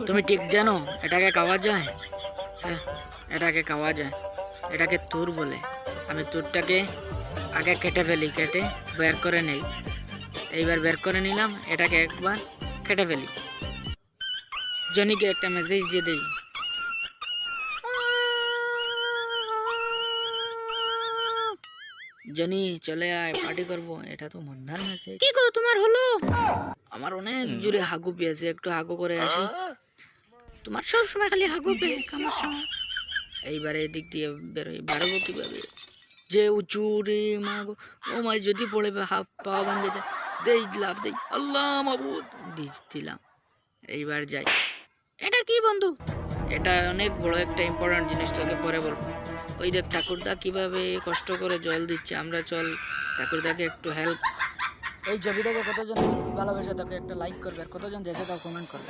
তুমি ঠিক জানো এটাকে খাওয়া যায়? হ্যাঁ, এটাকে খাওয়া যায়। এটাকে তুর বলে। আমি তুরটাকে আগে কেটে ফেলি, কেটে বের করে নেই। এইবার বের করে নিলাম, এটাকে একবার কেটে ফেলি। জনিকে একটা মেসেজ দিয়ে দেই। জনি চলে আয়, পার্টি করবো। এটা তো মন্দার মেসেজ। কি গো তোমার হলো? আমার অনেক জোরে হাগু পেয়েছে, একটু হাগু করে আসি। তোমার সব সময় খালি হাগু পেয়ে আমার সময়। এইবারে এদিক দিয়ে বেরোই, বাড়বো কিভাবে? যে উঁচু রে মা গো, ও মা যদি পড়ে হাফ পা ভাঙে যায়। দেই লাভ দেই, আল্লাহ মাবুদ, দিলাম। এইবার যাই। এটা কি বন্ধু? এটা অনেক বড় একটা ইম্পর্টেন্ট জিনিস, তোকে পরে বলবো। ওই দেখ ঠাকুরদা কিভাবে কষ্ট করে জল দিচ্ছে, আমরা চল ঠাকুরদাকে একটু হেল্প। এই ছবিটাকে কতজন ভালোবাসে তাকে একটা লাইক করবে, আর কতজন দেখে তাও কমেন্ট করবে।